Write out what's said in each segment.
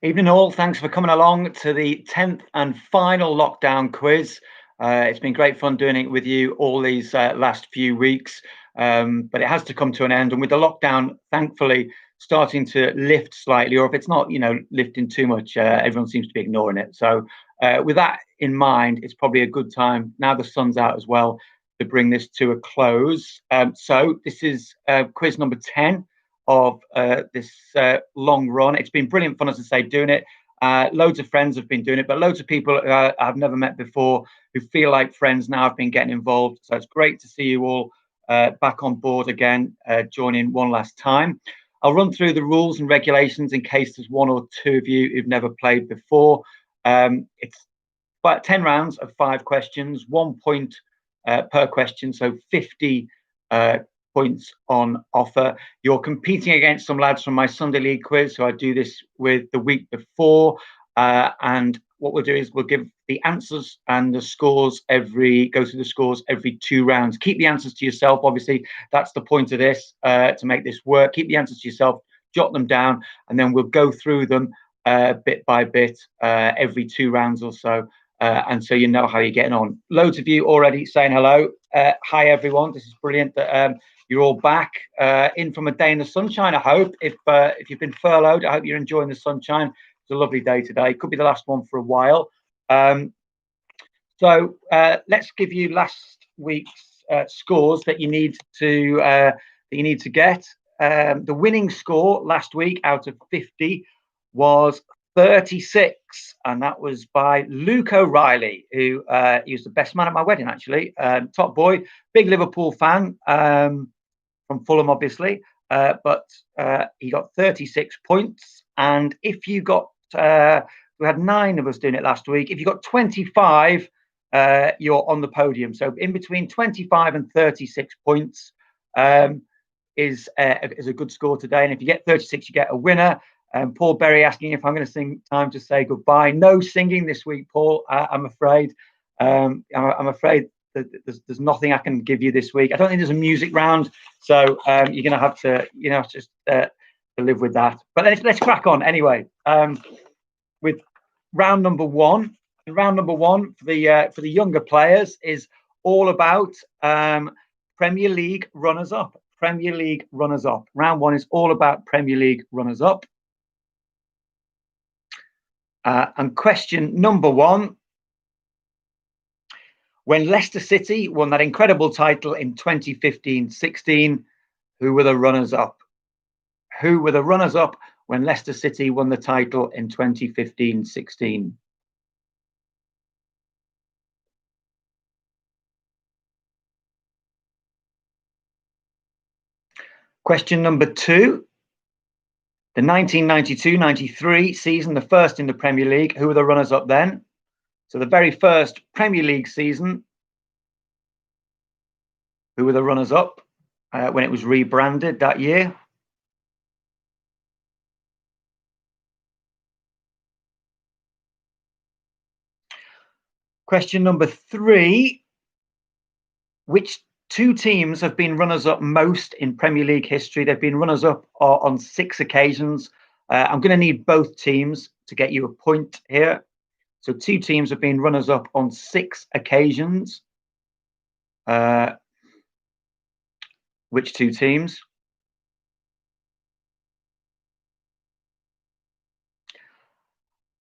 Evening all, thanks for coming along to the 10th and final lockdown quiz. It's been great fun doing it with you all these last few weeks, but it has to come to an end. And with the lockdown, thankfully, starting to lift slightly, or if it's not, lifting too much, everyone seems to be ignoring it. So with that in mind, it's probably a good time, now the sun's out as well, to bring this to a close. So this is quiz number 10 of this long run. It's been brilliant fun, as I say, doing it. Loads of friends have been doing it, but loads of people I've never met before who feel like friends now have been getting involved. So it's great to see you all back on board again, joining one last time. I'll run through the rules and regulations in case there's one or two of you who've never played before. It's about 10 rounds of 5 questions, 1 point per question, so 50 points on offer. You're competing against some lads from my Sunday League quiz, so I do this with the week before, and what we'll do is we'll give the answers and the scores go through the scores every 2 rounds. Keep the answers to yourself, obviously. That's the point of this, to make this work. Keep the answers to yourself, jot them down, and then we'll go through them bit by bit every 2 rounds or so. And so you know how you're getting on. Loads of you already saying hello. Hi everyone, this is brilliant that you're all back in from a day in the sunshine. I hope if you've been furloughed, I hope you're enjoying the sunshine. It's a lovely day today. Could be the last one for a while. So let's give you last week's scores that you need to get. The winning score last week out of 50 was 36, and that was by Luke O'Reilly, who he was the best man at my wedding, actually. Top boy, big Liverpool fan, from Fulham, obviously, but he got 36 points. And if you got, we had 9 of us doing it last week. If you got 25, you're on the podium. So in between 25 and 36 points is a good score today. And if you get 36, you get a winner. Paul Berry asking if I'm going to sing "Time to Say Goodbye." No singing this week, Paul. I'm afraid. I'm afraid that there's nothing I can give you this week. I don't think there's a music round, so you're going to have to, just to live with that. But let's crack on anyway. With round number 1. Round number 1 for the younger players is all about Premier League runners-up. Premier League runners-up. Round 1 is all about Premier League runners-up. And question number 1: when Leicester City won that incredible title in 2015-16, who were the runners-up? Who were the runners-up when Leicester City won the title in 2015-16? Question number 2: the 1992-93 season, the first in the Premier League, who were the runners-up then? So the very first Premier League season, who were the runners-up when it was rebranded that year? Question number 3: which 2 teams have been runners-up most in Premier League history? They've been runners-up on 6 occasions. I'm going to need both teams to get you a point here. So 2 teams have been runners-up on 6 occasions. Which 2 teams?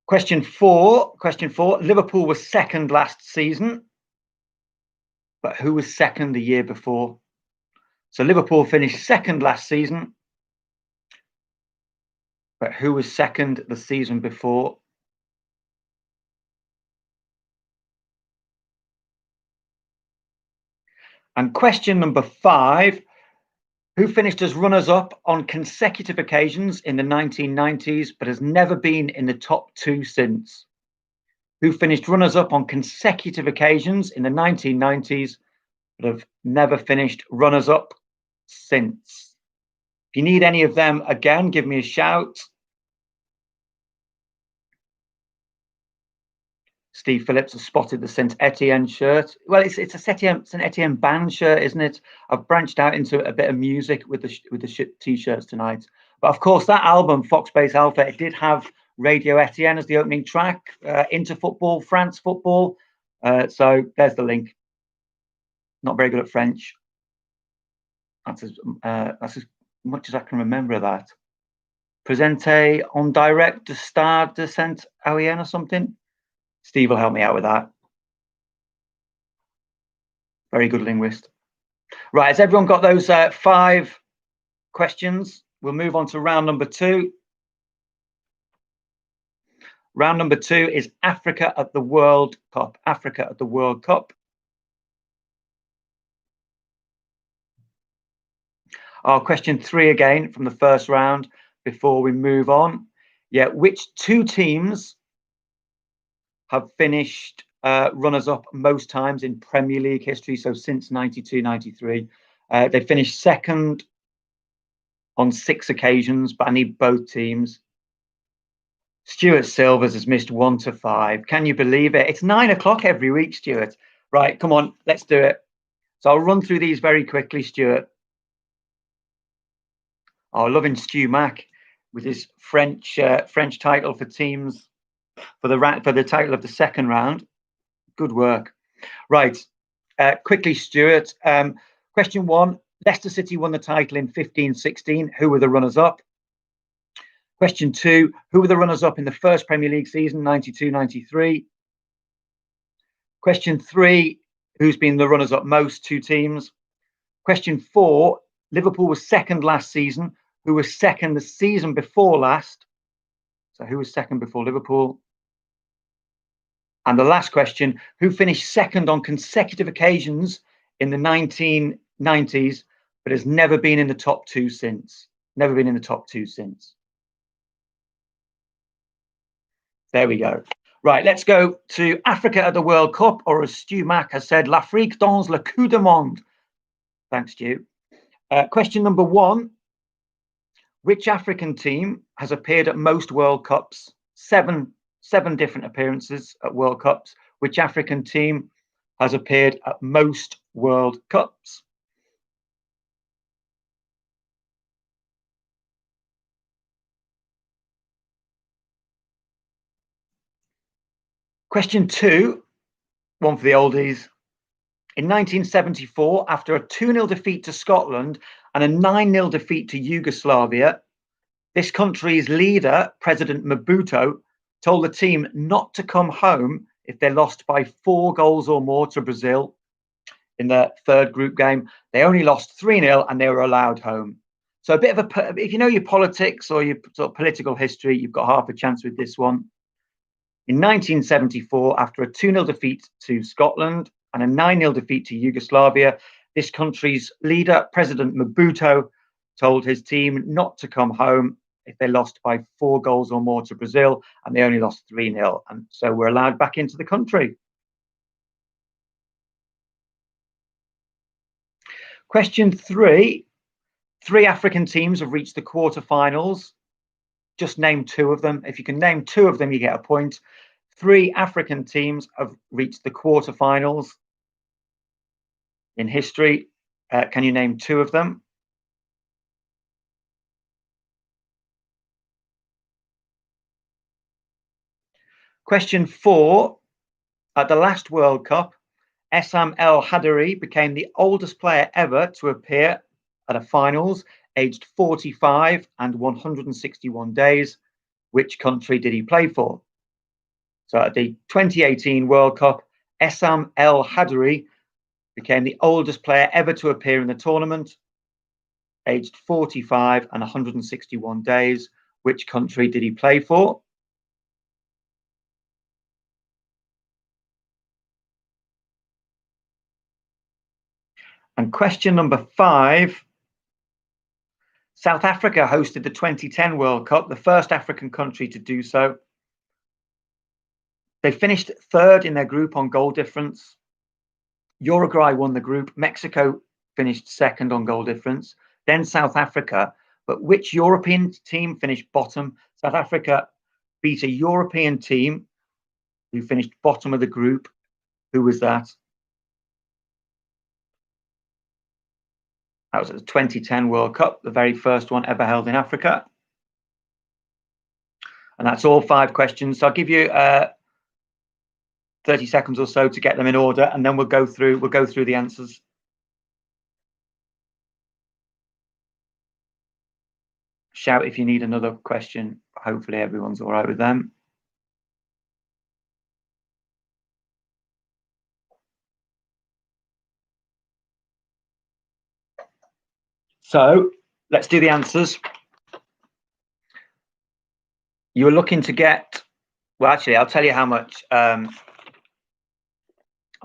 Question 4. Liverpool was second last season, but who was second the year before? So Liverpool finished second last season, but who was second the season before? And question number 5: who finished as runners-up on consecutive occasions in the 1990s, but has never been in the top 2 since? Who finished runners-up on consecutive occasions in the 1990s, but have never finished runners-up since? If you need any of them, again, give me a shout. Steve Phillips has spotted the Saint Etienne shirt. Well, it's a Saint Etienne band shirt, isn't it? I've branched out into a bit of music with the t-shirts tonight. But of course, that album, Foxbase Alpha, it did have Radio Etienne as the opening track, Inter Football, France Football. So there's the link. Not very good at French. That's as much as I can remember of that. Presente en direct de Stade de Saint Ouen or something. Steve will help me out with that. Very good linguist. Right, has everyone got those 5 questions? We'll move on to round number 2. Round number 2 is Africa at the World Cup. Africa at the World Cup. Question 3 again from the first round before we move on. Yeah, which 2 teams have finished runners-up most times in Premier League history? So since 92-93, they finished second on 6 occasions, but I need both teams. Stuart Silvers has missed 1 to 5. Can you believe it? It's 9 o'clock every week, Stuart. Right, come on, let's do it. So I'll run through these very quickly, Stuart. Loving Stu Mack with his French title for teams for the title of the second round. Good work. Right, quickly, Stuart. Question 1: Leicester City won the title in 15-16. Who were the runners-up? Question 2: Who were the runners-up in the first Premier League season, 92-93? Question 3: Who's been the runners-up most? 2 teams. Question 4: Liverpool was second last season. Who was second the season before last? So who was second before Liverpool? And the last question: who finished second on consecutive occasions in the 1990s, but has never been in the top 2 since? Never been in the top 2 since. There we go. Right, let's go to Africa at the World Cup, or as Stu Mack has said, l'Afrique dans le coup du monde. Thanks, Stu. Question number 1. Which African team has appeared at most World Cups? Seven different appearances at World Cups. Which African team has appeared at most World Cups? Question 2, one for the oldies. In 1974, after a 2-0 defeat to Scotland and a 9-0 defeat to Yugoslavia, this country's leader, President Mobutu, told the team not to come home if they lost by 4 goals or more to Brazil in the third group game. They only lost 3-0 and they were allowed home. So a bit of if you know your politics or your sort of political history, you've got half a chance with this one. In 1974, after a 2-0 defeat to Scotland and a 9-0 defeat to Yugoslavia, this country's leader, President Mobutu, told his team not to come home if they lost by 4 goals or more to Brazil, and they only lost 3-0, and so were allowed back into the country. Question 3. 3 African teams have reached the quarterfinals. Just name 2 of them. If you can name 2 of them, you get a point. 3 African teams have reached the quarterfinals in history. Can you name 2 of them? Question 4. At the last World Cup, Essam El Hadary became the oldest player ever to appear at a finals, aged 45 and 161 days. Which country did he play for? So at the 2018 World Cup, Essam El Hadary became the oldest player ever to appear in the tournament, aged 45 and 161 days. Which country did he play for? And question number 5. South Africa hosted the 2010 World Cup, the first African country to do so. They finished 3rd in their group on goal difference. Uruguay won the group. Mexico finished 2nd on goal difference. Then South Africa. But which European team finished bottom? South Africa beat a European team who finished bottom of the group. Who was that? That was at the 2010 World Cup, the very first one ever held in Africa. And that's all 5 questions. So I'll give you 30 seconds or so to get them in order, and then we'll go through the answers. Shout if you need another question. Hopefully everyone's all right with them. So let's do the answers. You were looking to get, well, actually, I'll tell you how much, I'll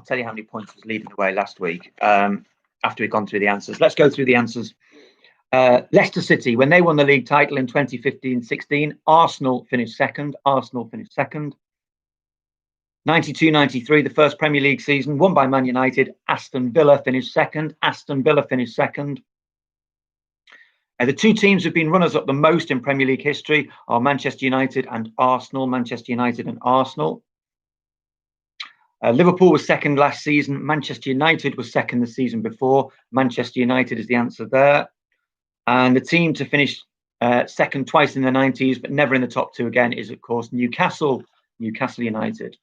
tell you how many points was leading the way last week after we've gone through the answers. Let's go through the answers. Leicester City, when they won the league title in 2015-16, Arsenal finished second. 92-93, the first Premier League season, won by Man United. Aston Villa finished second. The 2 teams who've been runners-up the most in Premier League history are Manchester United and Arsenal. Liverpool was second last season. Manchester United was second the season before. Manchester United is the answer there. And the team to finish second twice in the 90s, but never in the top 2 again, is, of course, Newcastle United.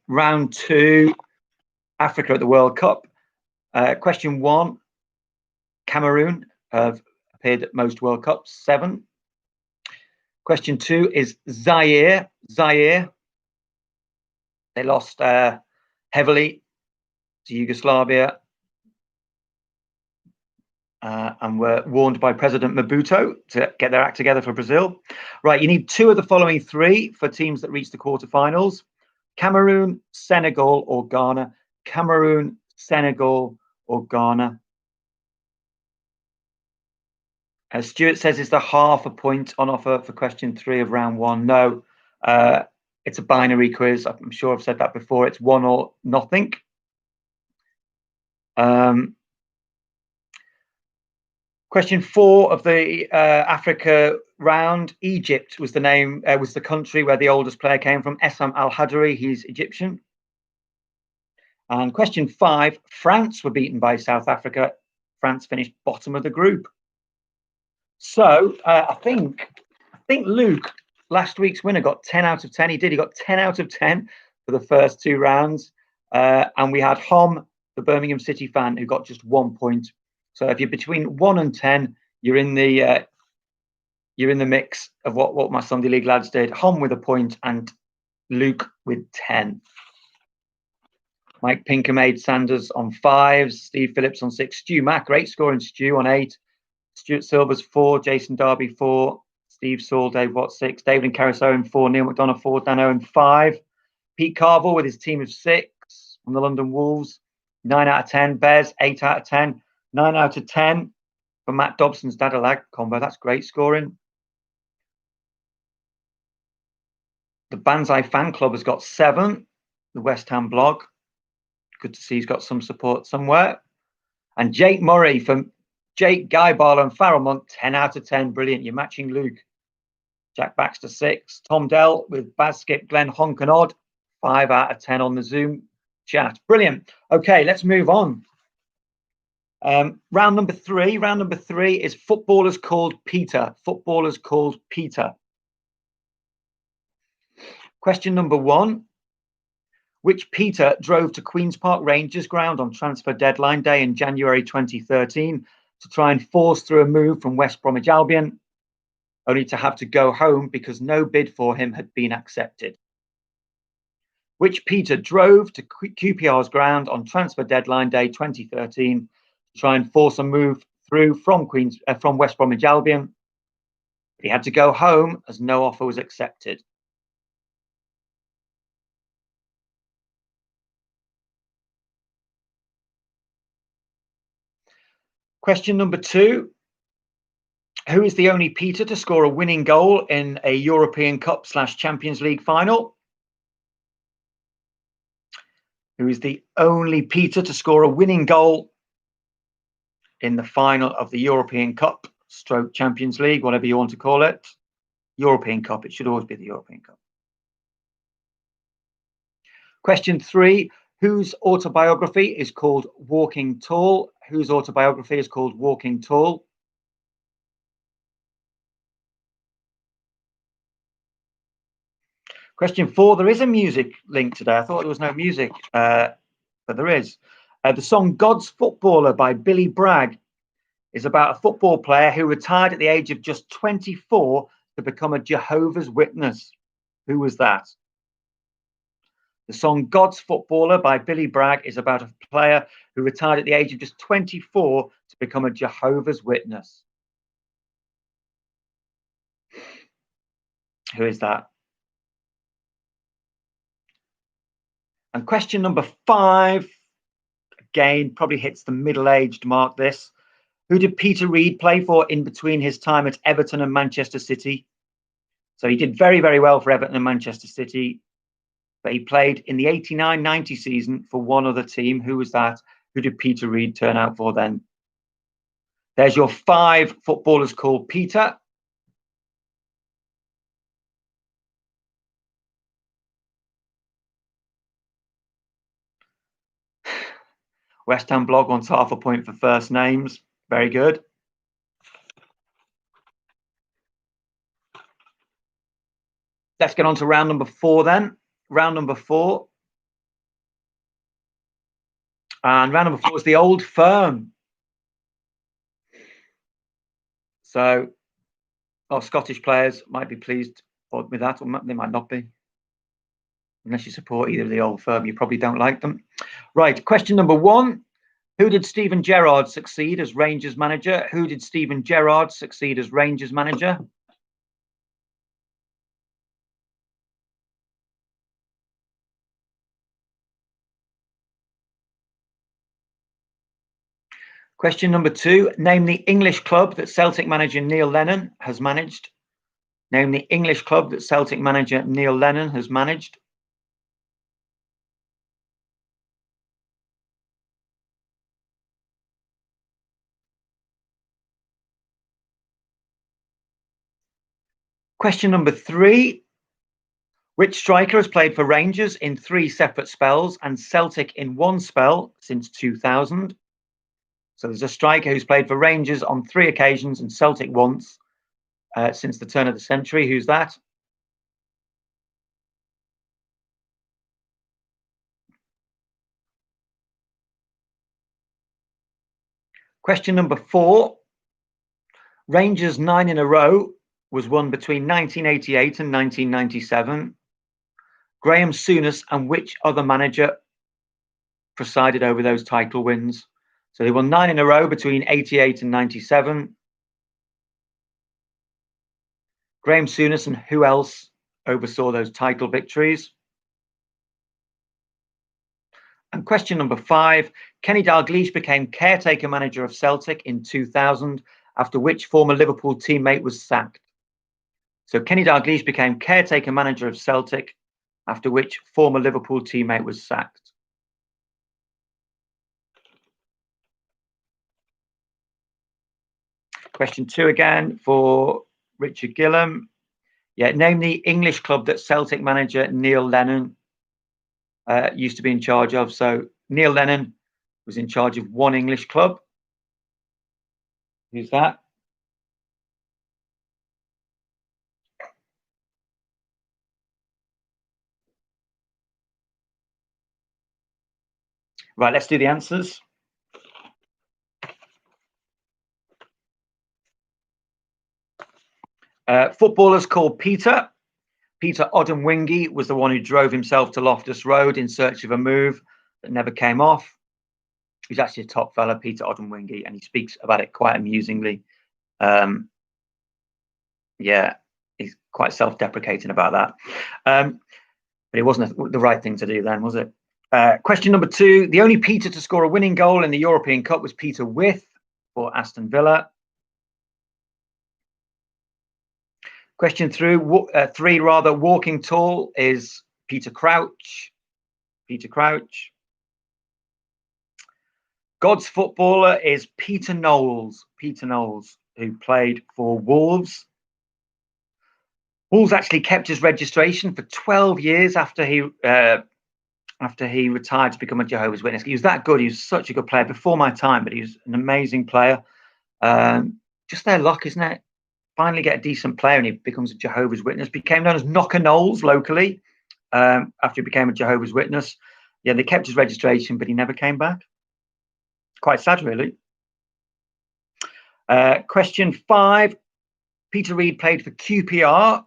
Round 2, Africa at the World Cup. Question 1, Cameroon have appeared at most World Cups, 7. Question 2 is Zaire. They lost heavily to Yugoslavia and were warned by President Mobutu to get their act together for Brazil. Right, you need 2 of the following 3 for teams that reach the quarterfinals: Cameroon, Senegal, or Ghana. Cameroon, Senegal, or Ghana. Stuart says, is there half a point on offer for question 3 of round 1? No, it's a binary quiz. I'm sure I've said that before. It's 1 or nothing. Question 4 of the Africa round. Egypt was the name, was the country where the oldest player came from. Essam Al Hadari, he's Egyptian. And question 5, France were beaten by South Africa. France finished bottom of the group. So I think Luke, last week's winner, got 10 out of 10. He did. He got 10 out of 10 for the first 2 rounds. And we had Hom, the Birmingham City fan, who got just 1 point. So if you're between 1 and 10, you're in the mix of what my Sunday League lads did. Hom with a point and Luke with 10. Mike Pinker Sanders on 5s, Steve Phillips on 6, Stu Mack, great scoring Stu on 8, Stuart Silvers 4, Jason Darby 4, Steve Saul, Dave Watt 6, David and Caris Owen 4, Neil McDonough 4, Dan Owen 5, Pete Carville with his team of 6 from the London Wolves, 9 out of 10, Bez 8 out of 10, 9 out of 10 for Matt Dobson's Dadalag combo. That's great scoring. The Banzai Fan Club has got 7, the West Ham blog. Good to see he's got some support somewhere. And Jake Murray from Jake, Guy Barlow and Farrell Monk, 10 out of 10. Brilliant. You're matching Luke. Jack Baxter 6. Tom Dell with Baz Skip, Glenn Honk and Odd, 5 out of 10 on the Zoom chat. Brilliant. Okay, let's move on. Round number 3. Round number 3 is footballers called Peter. Footballers called Peter. Question number 1. Which Peter drove to Queen's Park Rangers ground on transfer deadline day in January 2013 to try and force through a move from West Bromwich Albion, only to have to go home because no bid for him had been accepted? Which Peter drove to QPR's ground on transfer deadline day 2013 to try and force a move through from West Bromwich Albion, but he had to go home as no offer was accepted? Question number 2. Who is the only Peter to score a winning goal in a European Cup / Champions League final? Who is the only Peter to score a winning goal in the final of the European Cup / Champions League, whatever you want to call it? European Cup. It should always be the European Cup. Question 3. Whose autobiography is called Walking Tall? Whose autobiography is called Walking Tall? Question 4. There is a music link today. I thought there was no music, but there is. The song God's Footballer by Billy Bragg is about a football player who retired at the age of just 24 to become a Jehovah's Witness. Who was that? The song God's Footballer by Billy Bragg is about a player who retired at the age of just 24 to become a Jehovah's Witness. Who is that? And question number 5, again, probably hits the middle-aged mark this. Who did Peter Reid play for in between his time at Everton and Manchester City? So he did very, very well for Everton and Manchester City, but he played in the 89-90 season for one other team. Who was that? Who did Peter Reid turn out for then? There's your 5 footballers called Peter. West Ham blog wants half a point for first names. Very good. Let's get on to round number 4 then. Round number 4. And round number 4 is the Old Firm. So our Scottish players might be pleased with that, or they might not be. Unless you support either of the Old Firm, you probably don't like them. Right, question number 1. Who did Steven Gerrard succeed as Rangers manager? Who did Steven Gerrard succeed as Rangers manager? Question number 2. Name the English club that Celtic manager Neil Lennon has managed. Name the English club that Celtic manager Neil Lennon has managed. Question number 3. Which striker has played for Rangers in 3 separate spells and Celtic in 1 spell since 2000? So there's a striker who's played for Rangers on 3 occasions and Celtic once since the turn of the century. Who's that? Question number 4. Rangers 9 in a row was won between 1988 and 1997. Graham Souness and which other manager presided over those title wins? So they won 9 in a row between 88 and 97. Graham Souness and who else oversaw those title victories? And question number 5, Kenny Dalglish became caretaker manager of Celtic in 2000, after which former Liverpool teammate was sacked. So Kenny Dalglish became caretaker manager of Celtic, after which former Liverpool teammate was sacked. Question 2 again for Richard Gillam. Yeah, name the English club that Celtic manager Neil Lennon used to be in charge of. So Neil Lennon was in charge of 1 English club. Who's that? Right, let's do the answers. Footballers called Peter. Peter Odemwingie was the one who drove himself to Loftus Road in search of a move that never came off. He's actually a top fella, Peter Odemwingie, and he speaks about it quite amusingly. Yeah, he's quite self-deprecating about that. But it wasn't the right thing to do then, was it? Question number 2. The only Peter to score a winning goal in the European Cup was Peter With for Aston Villa. Question 3, walking tall is Peter Crouch. Peter Crouch. God's footballer is Peter Knowles. Peter Knowles, who played for Wolves. Wolves actually kept his registration for 12 years after he retired to become a Jehovah's Witness. He was that good. He was such a good player before my time, but he was an amazing player. Just their luck, isn't it? finally get a decent player and he becomes a Jehovah's Witness. Became known as Knocker Knowles locally after he became a Jehovah's Witness. Yeah, they kept his registration, but he never came back. Quite sad, really. Question 5. Peter Reid played for QPR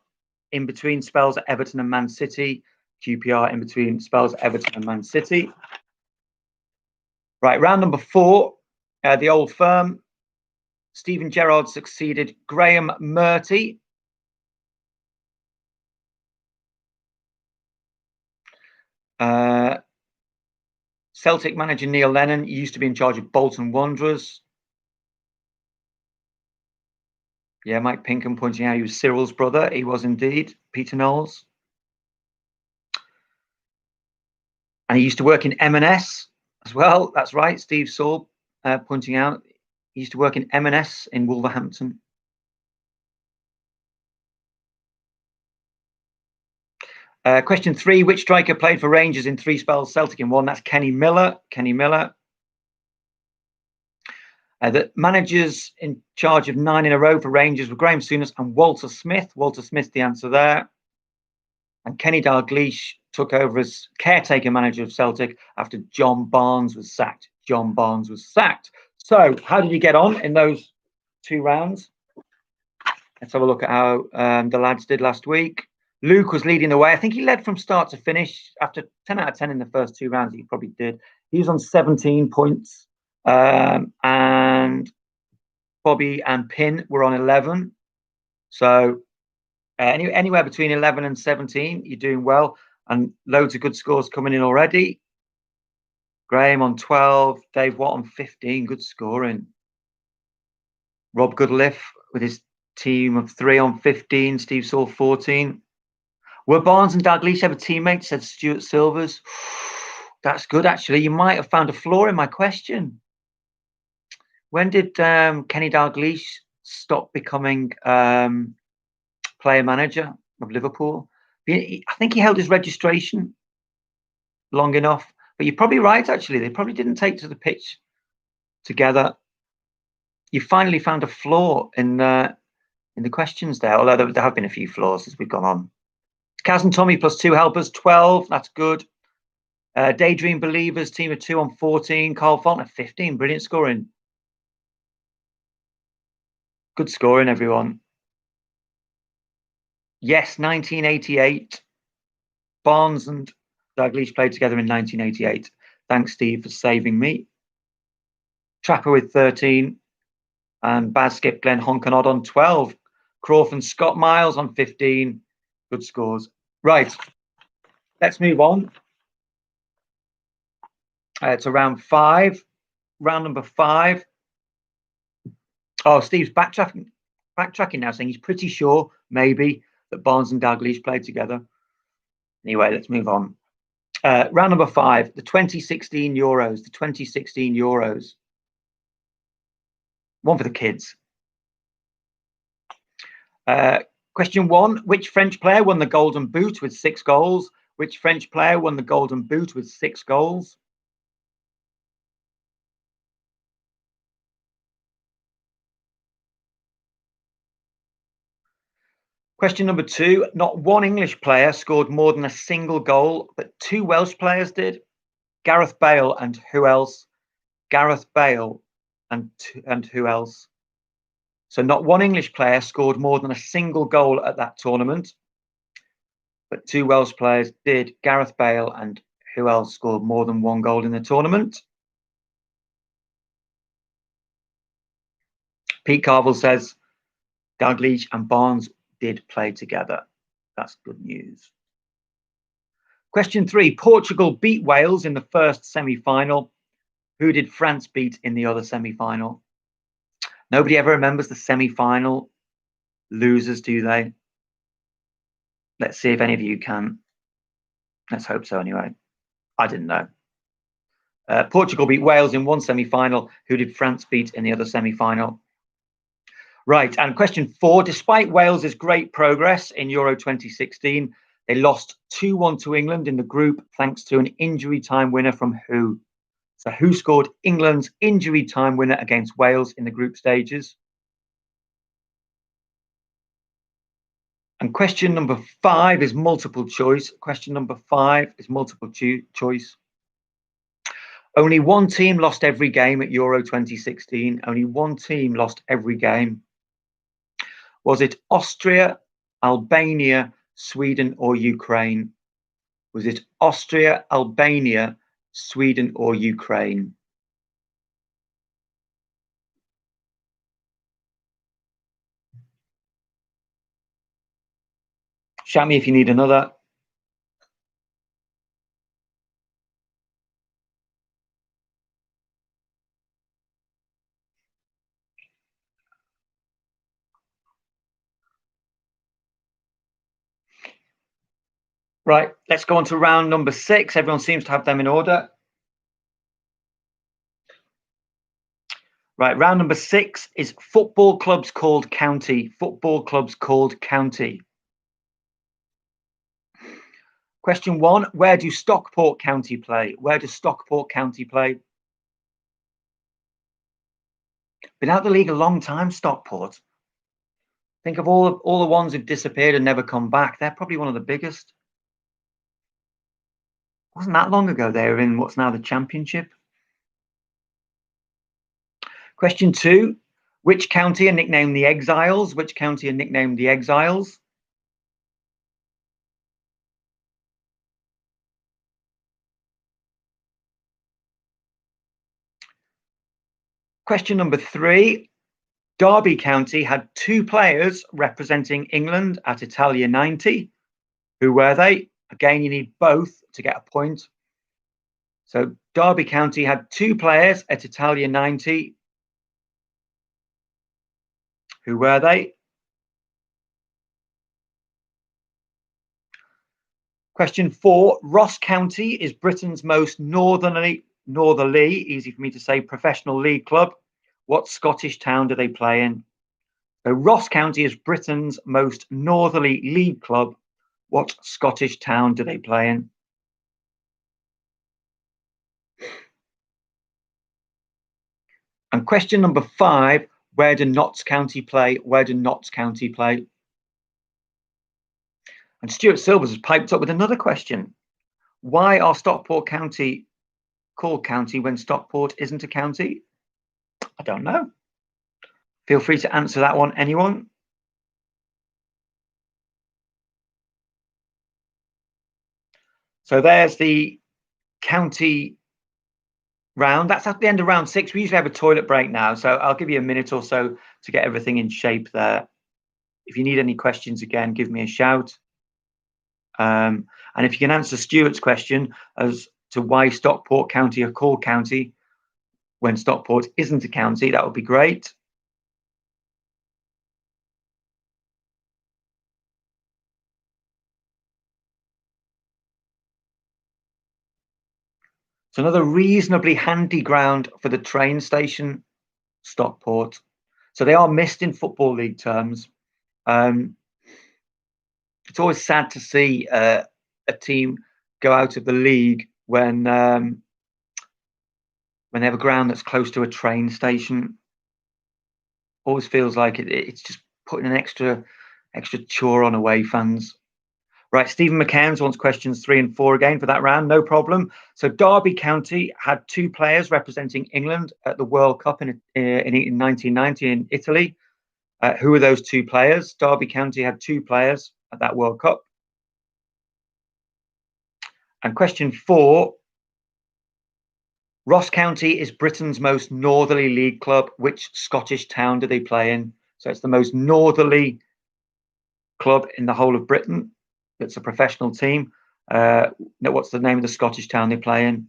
in between spells at Everton and Man City. QPR in between spells at Everton and Man City. Right, round number 4, the Old Firm. Steven Gerrard succeeded Graham Murty. Celtic manager Neil Lennon used to be in charge of Bolton Wanderers. Yeah, Mike Pinkham pointing out he was Cyril's brother. He was indeed, Peter Knowles. And he used to work in M&S as well. That's right, Steve Saul pointing out he used to work in M&S in Wolverhampton. Question 3, which striker played for Rangers in 3 spells, Celtic in 1? That's Kenny Miller. Kenny Miller. The managers in charge of 9 in a row for Rangers were Graham Souness and Walter Smith. Walter Smith, the answer there. And Kenny Dalglish took over as caretaker manager of Celtic after John Barnes was sacked. John Barnes was sacked. So, how did you get on in those 2 rounds? Let's have a look at how the lads did last week. Luke was leading the way. I think he led from start to finish. After 10 out of 10 in the first 2 rounds, he probably did. He was on 17 points. And Bobby and Pin were on 11. So anywhere between 11 and 17, you're doing well. And loads of good scores coming in already. Graham on 12. Dave Watt on 15. Good scoring. Rob Goodliff with his team of 3 on 15. Steve Saul 14. Were Barnes and Dalglish ever teammates? Said Stuart Silvers. That's good, actually. You might have found a flaw in my question. When did Kenny Dalglish stop becoming player manager of Liverpool? I think he held his registration long enough. But you're probably right, actually. They probably didn't take to the pitch together. You finally found a flaw in the questions there, although there have been a few flaws as we've gone on. Kaz and Tommy plus 2 helpers, 12. That's good. Daydream Believers, team of 2 on 14. Carl Faulkner, 15. Brilliant scoring. Good scoring, everyone. Yes, 1988. Barnes and Dalglish played together in 1988. Thanks, Steve, for saving me. Trapper with 13. And Baz Skip, Glenn Honkanod on 12. Crawford and Scott Miles on 15. Good scores. Right. Let's move on. To round 5. Round number 5. Oh, Steve's backtracking now, saying he's pretty sure, maybe, that Barnes and Dalglish played together. Anyway, let's move on. Round number 5, the 2016 Euros. The 2016 Euros. One for the kids. Question 1, which French player won the Golden Boot with 6 goals? Which French player won the Golden Boot with 6 goals? Question number 2, not one English player scored more than a single goal, but 2 Welsh players did. Gareth Bale and who else? Gareth Bale and who else? So not one English player scored more than a single goal at that tournament, but 2 Welsh players did. Gareth Bale and who else scored more than 1 goal in the tournament? Pete Carville says Dalglish and Barnes did play together. That's good news. Question 3, Portugal beat Wales in the first semi-final. Who did France beat in the other semi-final? Nobody ever remembers the semi-final losers, do they? Let's see if any of you can. Let's hope so anyway. I didn't know. Portugal beat Wales in one semi-final. Who did France beat in the other semi-final? Right, and question 4, despite Wales's great progress in Euro 2016, they lost 2-1 to England in the group thanks to an injury time winner from who? So who scored England's injury time winner against Wales in the group stages? And question number 5 is multiple choice. Question number 5 is multiple choice. Only one team lost every game at Euro 2016. Only one team lost every game. Was it Austria, Albania, Sweden, or Ukraine? Was it Austria, Albania, Sweden, or Ukraine? Shout me if you need another. Right, let's go on to round number 6. Everyone seems to have them in order. Right, round number 6 is football clubs called county. Football clubs called county. Question 1, where do Stockport County play? Where does Stockport County play? Been out of the league a long time, Stockport. Think of all the ones who've disappeared and never come back. They're probably one of the biggest. Wasn't that long ago they were in what's now the Championship. Question 2, which county are nicknamed the Exiles? Which county are nicknamed the Exiles? Question number 3, Derby County had 2 players representing England at Italia 90. Who were they? Again, you need both to get a point. So Derby County had 2 players at Italia 90. Who were they? Question 4, Ross County is Britain's most northerly, easy for me to say, professional league club. What Scottish town do they play in? So Ross County is Britain's most northerly league club. What Scottish town do they play in? And question number 5, where do Notts County play? Where do Notts County play? And Stuart Silvers has piped up with another question. Why are Stockport County called county when Stockport isn't a county? I don't know. Feel free to answer that one, anyone. So there's the county round. That's at the end of round 6. We usually have a toilet break now, so I'll give you a minute or so to get everything in shape there. If you need any questions again, give me a shout. And if you can answer Stuart's question as to why Stockport County are called county when Stockport isn't a county, that would be great. It's another reasonably handy ground for the train station, Stockport. So they are missed in Football League terms. It's always sad to see a team go out of the league when they have a ground that's close to a train station. Always feels like it's just putting an extra chore on away fans. Right, Stephen McCanns wants questions 3 and 4 again for that round, no problem. So Derby County had 2 players representing England at the World Cup in 1990 in Italy. Who were those 2 players? Derby County had 2 players at that World Cup. And question 4, Ross County is Britain's most northerly league club. Which Scottish town do they play in? So it's the most northerly club in the whole of Britain. It's a professional team. What's the name of the Scottish town they play in?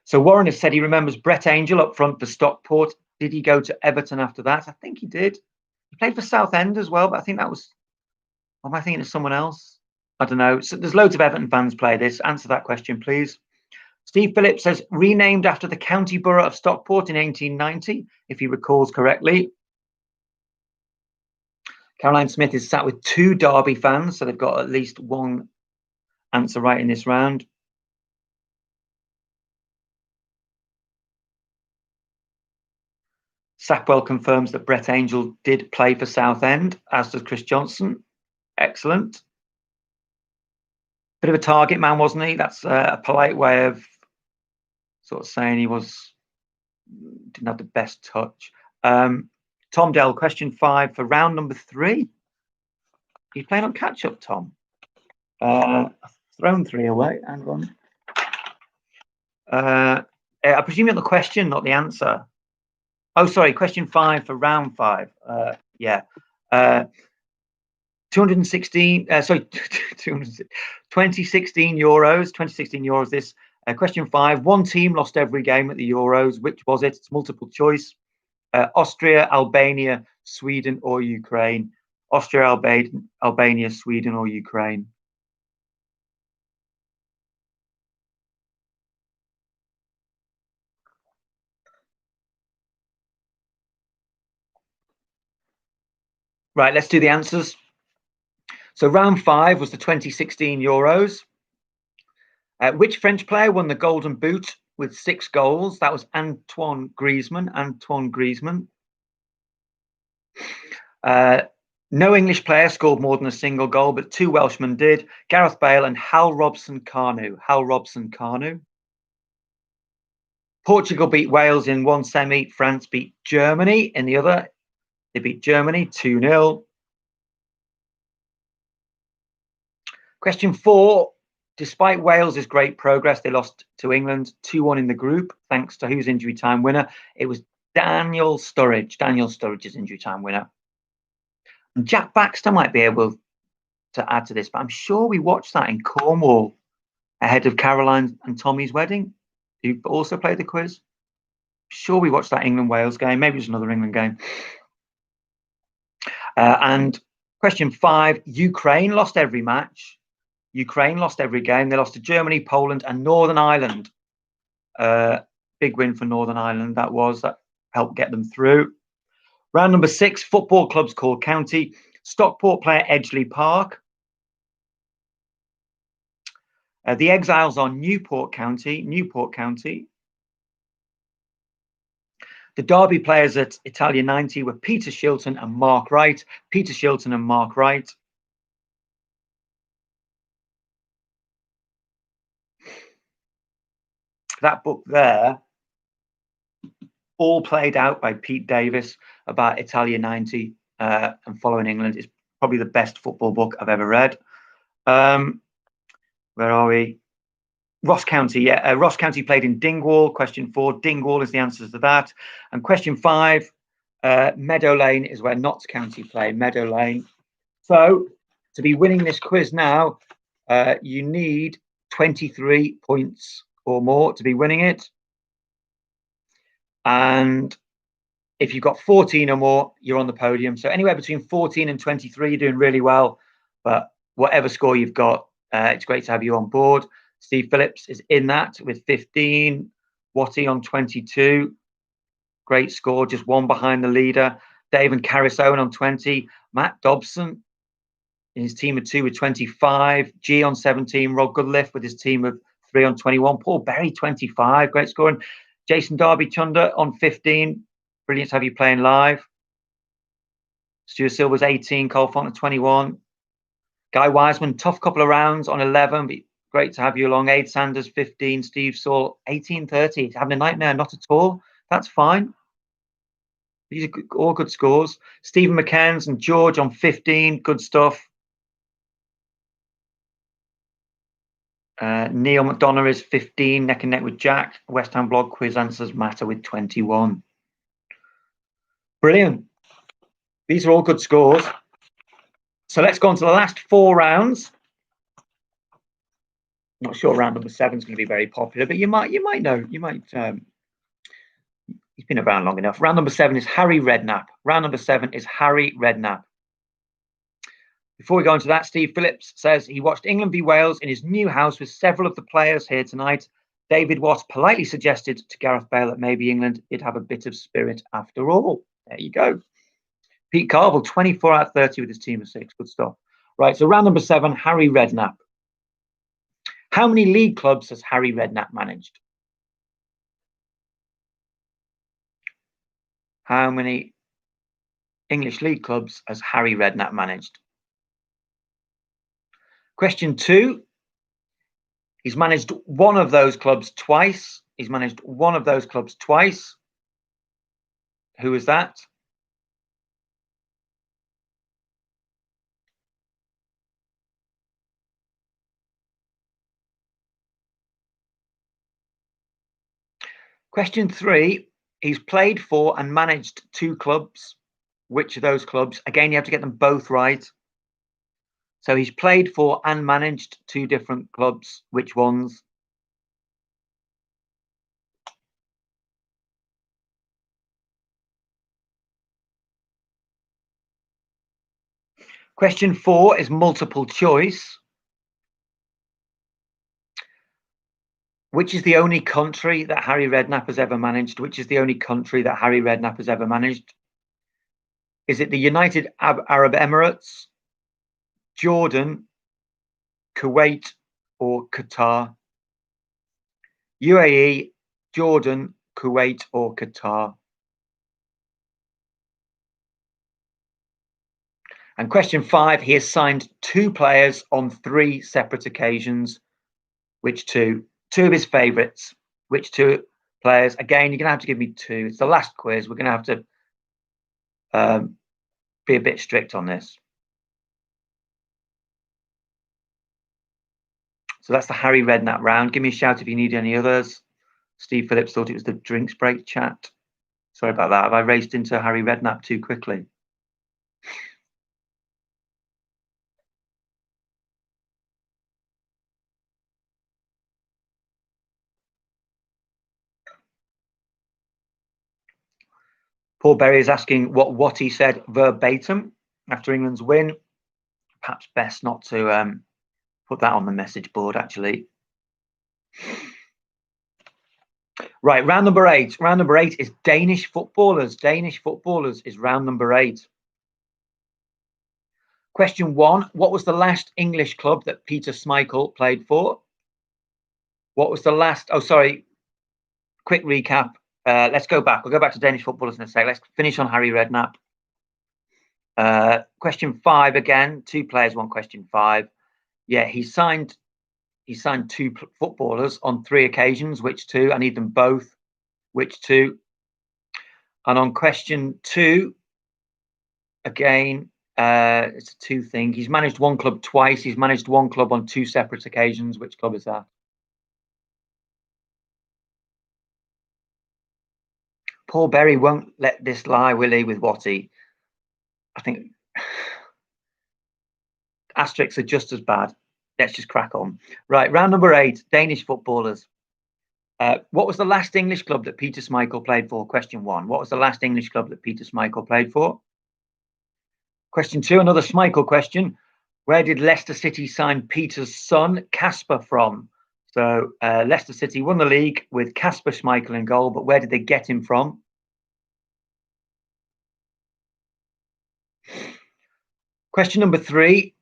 So Warren has said he remembers Brett Angel up front for Stockport. Did he go to Everton after that? I think he did. He played for Southend as well, but I think that was... Or am I thinking of someone else? I don't know. So there's loads of Everton fans play this. Answer that question, please. Steve Phillips says, renamed after the county borough of Stockport in 1890, if he recalls correctly. Caroline Smith is sat with 2 Derby fans, so they've got at least one answer right in this round. Sapwell confirms that Brett Angel did play for Southend, as does Chris Johnson. Excellent. Bit of a target man, wasn't he? That's a polite way of sort of saying he didn't have the best touch. Tom Dell, question 5 for round number 3. Are you playing on catch-up, Tom? I've thrown 3 away. Hang on. I presume you're the question, not the answer. Oh, sorry, question 5 for round 5. Yeah. 2016 Euros. 2016 Euros. This question 5. One team lost every game at the Euros. Which was it? It's multiple choice. Austria, Albania, Sweden, or Ukraine. Austria, Albania, Sweden, or Ukraine. Right, let's do the answers. So round 5 was the 2016 Euros. Which French player won the Golden Boot with 6 goals? That was Antoine Griezmann. No English player scored more than a single goal, but 2 Welshmen did. Gareth Bale and Hal Robson-Kanu. Portugal beat Wales in one semi. France beat Germany in the other. They beat Germany 2-0. Question 4. Despite Wales' great progress, they lost to England 2-1 in the group, thanks to whose injury time winner? It was Daniel Sturridge. Daniel Sturridge's injury time winner. And Jack Baxter might be able to add to this, but I'm sure we watched that in Cornwall ahead of Caroline and Tommy's wedding, who also played the quiz. Sure we watched that England-Wales game. Maybe it was another England game. And question 5, Ukraine lost every match. Ukraine lost every game. They lost to Germany, Poland, and Northern Ireland. Big win for Northern Ireland, that helped get them through. Round number 6, football clubs called county. Stockport player Edgeley Park. The Exiles are Newport County. The Derby players at Italia 90 were Peter Shilton and Mark Wright. That book there, all played out by Pete Davis about Italia 90 and following England, is probably the best football book I've ever read. Where are we? Ross County, Ross County played in Dingwall. Question 4, Dingwall is the answer to that. And question 5, Meadow Lane is where Notts County play, Meadow Lane. So to be winning this quiz now, you need 23 points or more to be winning it. And if you've got 14 or more, you're on the podium. So anywhere between 14 and 23, you're doing really well. But whatever score you've got, it's great to have you on board. Steve Phillips is in that with 15. Watty on 22. Great score, just 1 behind the leader. Dave and Carrisowen on 20. Matt Dobson in his team of 2 with 25. G on 17. Rod Goodliff with his team of 3 on 21. Paul Berry, 25. Great scoring. Jason Darby Chunder on 15. Brilliant to have you playing live. Stuart Silver's 18. Cole Fonton 21. Guy Wiseman, tough couple of rounds on 11. But great to have you along. Aid Sanders, 15. Steve Saul, 18-30. He's having a nightmare. Not at all. That's fine. These are all good scores. Stephen McCairns and George on 15. Good stuff. Neil McDonough is 15, neck and neck with Jack. West Ham blog quiz answers matter with 21. Brilliant. These are all good scores. So let's go on to the last 4 rounds. Not sure round number 7 is going to be very popular, but you might know. He's been around long enough. Round number 7 is Harry Redknapp. Before we go into that, Steve Phillips says he watched England v Wales in his new house with several of the players here tonight. David Watts politely suggested to Gareth Bale that maybe England did have a bit of spirit after all. There you go. Pete Carville, 24 out of 30 with his team of 6. Good stuff. Right, so round number 7, Harry Redknapp. How many league clubs has Harry Redknapp managed? How many English League clubs has Harry Redknapp managed? Question 2. He's managed one of those clubs twice. He's managed one of those clubs twice. Who is that? Question 3. He's played for and managed 2 clubs. Which of those clubs? Again, you have to get them both right. So he's played for and managed 2 different clubs. Which ones? Question 4 is multiple choice. Which is the only country that Harry Redknapp has ever managed? Which is the only country that Harry Redknapp has ever managed? Is it the United Arab Emirates, Jordan, Kuwait, or Qatar? UAE, Jordan, Kuwait, or Qatar? And question 5, he has signed 2 players on 3 separate occasions. Which 2? 2 of his favourites. Which 2 players? Again, you're going to have to give me 2. It's the last quiz. We're going to have to be a bit strict on this. So that's the Harry Redknapp round. Give me a shout if you need any others. Steve Phillips thought it was the drinks break chat. Sorry about that. Have I raced into Harry Redknapp too quickly? Paul Berry is asking what he said verbatim after England's win. Perhaps best not to put that on the message board, actually. Right, round number 8. Round number 8 is Danish footballers. Danish footballers is round number 8. Question 1. What was the last English club that Peter Schmeichel played for? What was the last... Oh, sorry. Quick recap. Let's go back. We'll go back to Danish footballers in a sec. Let's finish on Harry Redknapp. Question 5 again. 2 players, 1 question 5. Yeah, he signed 2 footballers on 3 occasions. Which 2? I need them both. Which 2? And on question 2, again, it's a 2 thing. He's managed 1 club twice. He's managed 1 club on 2 separate occasions. Which club is that? Paul Berry won't let this lie, will he, with Watty? I think asterisks are just as bad. Let's just crack on. Right, round number 8, Danish footballers. What was the last English club that Peter Schmeichel played for? Question 1. What was the last English club that Peter Schmeichel played for? Question 2, another Schmeichel question. Where did Leicester City sign Peter's son, Kasper, from? So Leicester City won the league with Kasper Schmeichel in goal, but where did they get him from? Question number 3.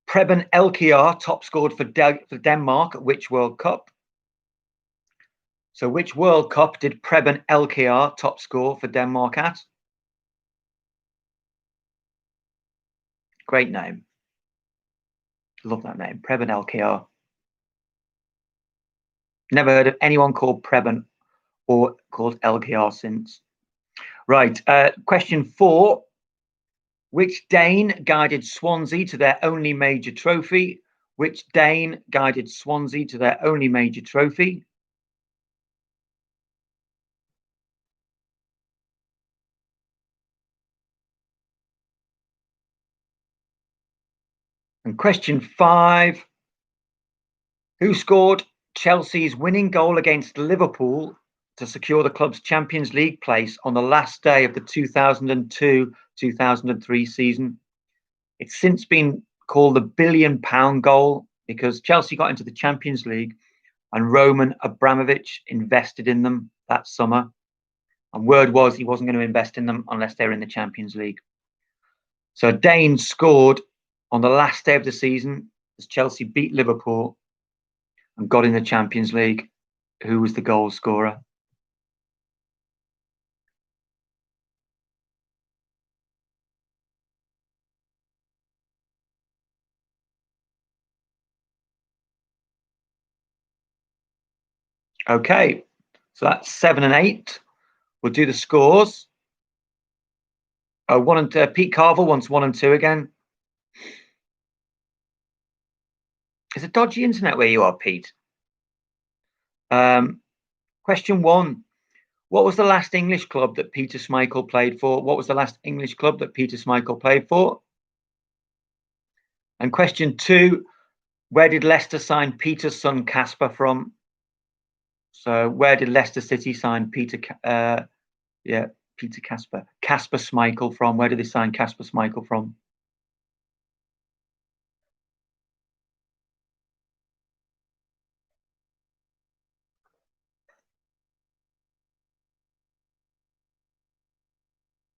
Preben Elkjær top scored for Denmark at which World Cup? So which World Cup did Preben Elkjær top score for Denmark at? Great name. Love that name, Preben Elkjær. Never heard of anyone called Preben or called Elkjær since. Right, question 4. Which Dane guided Swansea to their only major trophy? Which Dane guided Swansea to their only major trophy? And question 5. Who scored Chelsea's winning goal against Liverpool to secure the club's Champions League place on the last day of the 2002-2003 season? It's since been called the £1 billion goal because Chelsea got into the Champions League and Roman Abramovich invested in them that summer. And word was he wasn't going to invest in them unless they were in the Champions League. So Dane scored on the last day of the season as Chelsea beat Liverpool and got in the Champions League. Who was the goal scorer? Okay, so that's 7 and 8. We'll do the scores. Pete Carver wants 1 and 2 again. Is it dodgy internet where you are, Pete? Question 1. What was the last English club that Peter Schmeichel played for? What was the last English club that Peter Schmeichel played for? And question 2. Where did Leicester sign Peter's son Casper from? So where did Leicester City sign Peter Casper Schmeichel from? Where did they sign Casper Schmeichel from?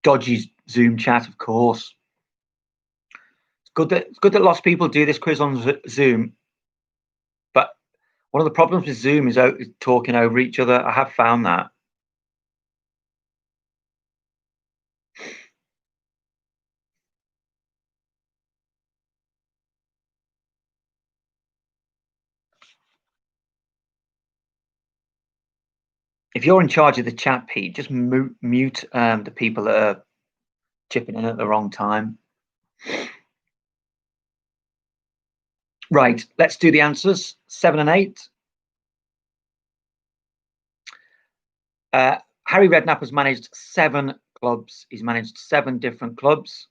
Dodgy Zoom chat, of course. It's good that lots of people do this quiz on Zoom, but one of the problems with Zoom is talking over each other. I have found that. If you're in charge of the chat, Pete, just mute the people that are chipping in at the wrong time. Right, let's do the answers. 7 and 8. Harry Redknapp has managed 7 clubs. He's managed 7 different clubs.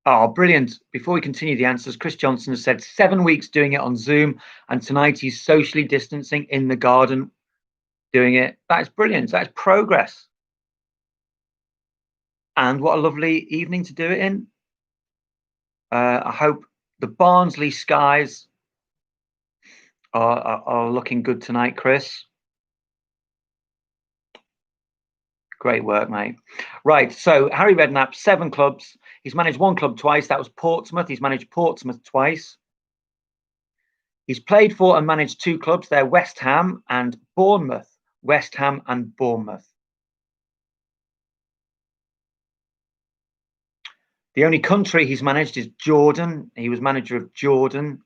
Oh, brilliant. Before we continue the answers, Chris Johnson has said 7 weeks doing it on Zoom, and tonight he's socially distancing in the garden doing it. That is brilliant. That is progress. And what a lovely evening to do it in. I hope the Barnsley skies are looking good tonight, Chris. Great work, mate. Right, so Harry Redknapp, 7 clubs. He's managed 1 club twice. That was Portsmouth. He's managed Portsmouth twice. He's played for and managed 2 clubs. They're West Ham and Bournemouth. West Ham and Bournemouth. The only country he's managed is Jordan. He was manager of Jordan.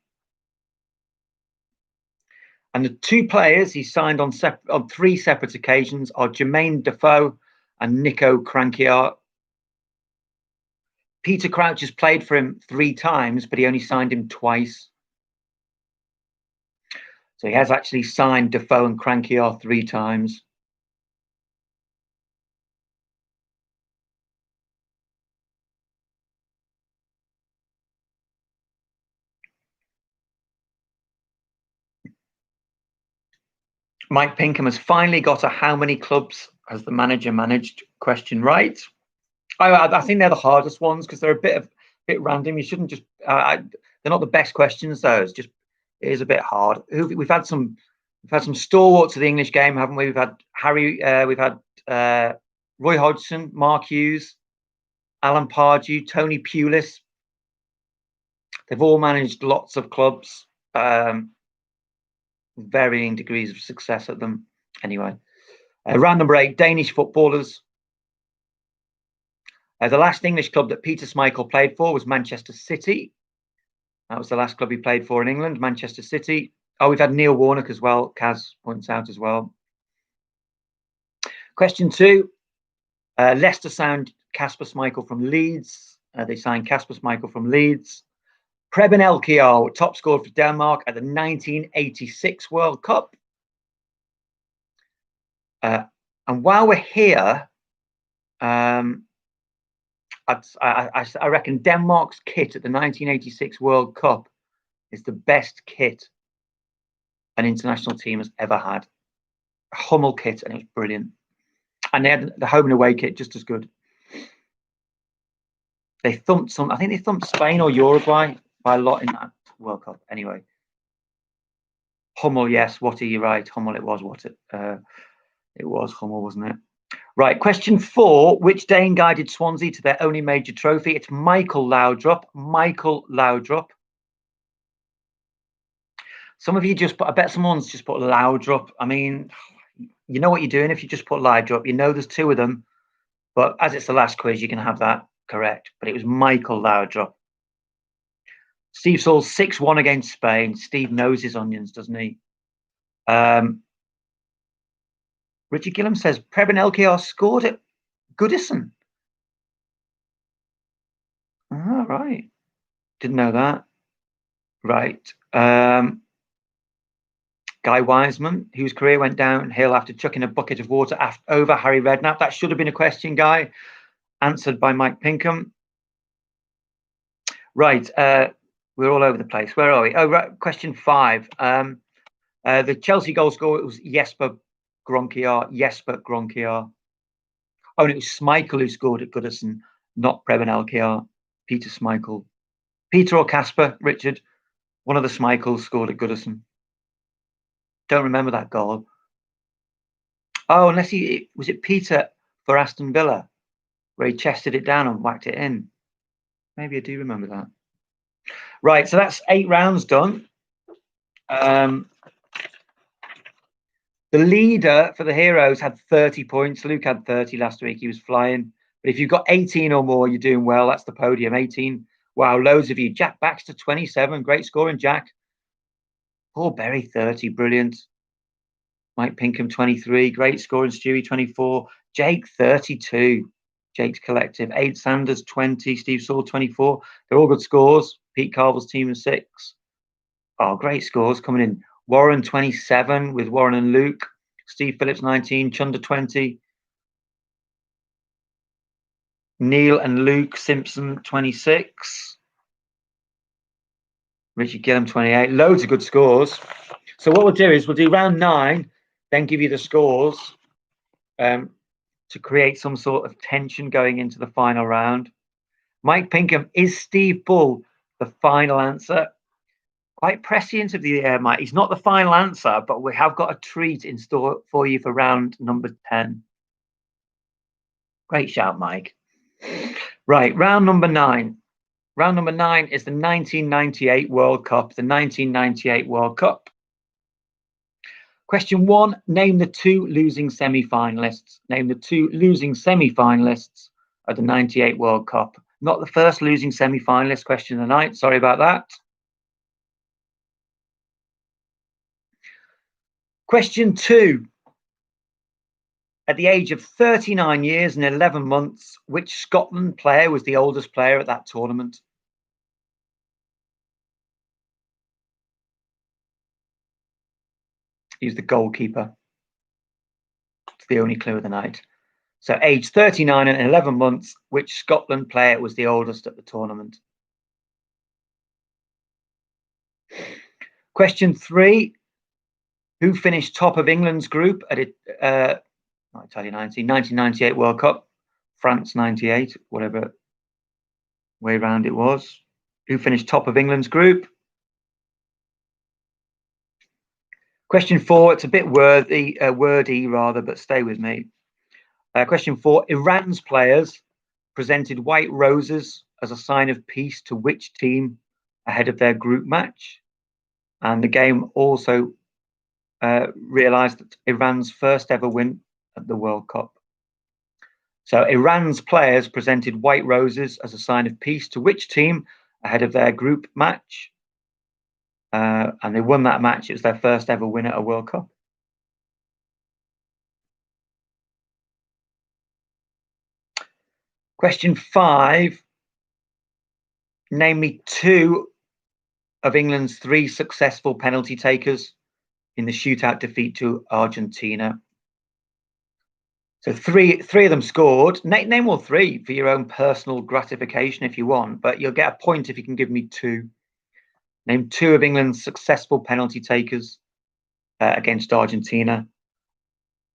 And the 2 players he signed on 3 separate occasions are Jermaine Defoe and Nico Crankiart. Peter Crouch has played for him 3 times, but he only signed him twice. So he has actually signed Defoe and Crankiart 3 times. Mike Pinkham has finally got a how many clubs has the manager managed question right. I think they're the hardest ones because they're a bit random. You shouldn't just. They're not the best questions though. It is a bit hard. We've had some stalwarts of the English game, haven't we? We've had Harry. We've had Roy Hodgson, Mark Hughes, Alan Pardew, Tony Pulis. They've all managed lots of clubs, varying degrees of success at them. Anyway, round number 8, Danish footballers. The last English club that Peter Schmeichel played for was Manchester City. That was the last club he played for in England, Manchester City. Oh, we've had Neil Warnock as well. Kaz points out as well. Question 2. Leicester signed Kasper Schmeichel from Leeds. They signed Kasper Schmeichel from Leeds. Preben Elkjær, top scorer for Denmark at the 1986 World Cup. And while we're here, I reckon Denmark's kit at the 1986 World Cup is the best kit an international team has ever had. A Hummel kit, and it was brilliant. And they had the home and away kit just as good. I think they thumped Spain or Uruguay by a lot in that World Cup. Anyway, Hummel, yes. What are you right? Hummel, it was it was Hummel, wasn't it? Right, question 4. Which Dane guided Swansea to their only major trophy? It's Michael Laudrup. Michael Laudrup. Some of you I bet someone's just put Laudrup. I mean, you know what you're doing if you just put Laudrup. You know there's 2 of them, but as it's the last quiz, you can have that correct. But it was Michael Laudrup. Steve Saul's 6-1 against Spain. Steve knows his onions, doesn't he? Richard Gillam says Preben LKR scored at Goodison. All right. Didn't know that. Right. Guy Wiseman, whose career went downhill after chucking a bucket of water over Harry Redknapp. That should have been a question, Guy. Answered by Mike Pinkham. Right. We're all over the place. Where are we? Oh, right. Question 5. The Chelsea goal scorer was Jesper Grønkjær. Oh, and it was Schmeichel who scored at Goodison, not Preben LKR. Peter Schmeichel. Peter or Casper, Richard? One of the Schmeichels scored at Goodison. Don't remember that goal. Oh, unless was it Peter for Aston Villa, where he chested it down and whacked it in. Maybe I do remember that. Right, so that's 8 rounds done. The leader for the Heroes had 30 points. Luke had 30 last week. He was flying. But if you've got 18 or more, you're doing well. That's the podium. 18. Wow, loads of you. Jack Baxter, 27. Great scoring, Jack. Paul Berry, 30. Brilliant. Mike Pinkham, 23. Great scoring. Stewie, 24. Jake, 32. Jake's collective. Aid Sanders, 20. Steve Saul, 24. They're all good scores. Pete Carville's team of 6. Oh, great scores coming in. Warren, 27 with Warren and Luke. Steve Phillips, 19. Chunder, 20. Neil and Luke Simpson, 26. Richard Gillam, 28. Loads of good scores. So what we'll do is we'll do round 9, then give you the scores to create some sort of tension going into the final round. Mike Pinkham, is Steve Bull the final answer? Quite prescient of the air, Mike. He's not the final answer, but we have got a treat in store for you for round number 10. Great shout, Mike. Right, round number 9. Round number 9 is the 1998 World Cup. The 1998 World Cup. Question 1, name the 2 losing semi-finalists. Name the 2 losing semi-finalists of the 98 World Cup. Not the first losing semi-finalist question of the night. Sorry about that. Question 2. At the age of 39 years and 11 months, which Scotland player was the oldest player at that tournament? He was the goalkeeper. It's the only clue of the night. So age 39 and 11 months, which Scotland player was the oldest at the tournament? Question 3. Who finished top of England's group at it? Italy 1998 World Cup, France 98, whatever way round it was. Who finished top of England's group? Question 4, it's a bit wordy rather, but stay with me. Question 4, Iran's players presented white roses as a sign of peace to which team ahead of their group match? And the game also realised that Iran's first ever win at the World Cup. So Iran's players presented white roses as a sign of peace to which team ahead of their group match? And they won that match. It was their first ever win at a World Cup. Question 5. Name me 2 of England's 3 successful penalty takers in the shootout defeat to Argentina. So three of them scored. Name all 3 for your own personal gratification if you want, but you'll get a point if you can give me 2. Name 2 of England's successful penalty takers against Argentina.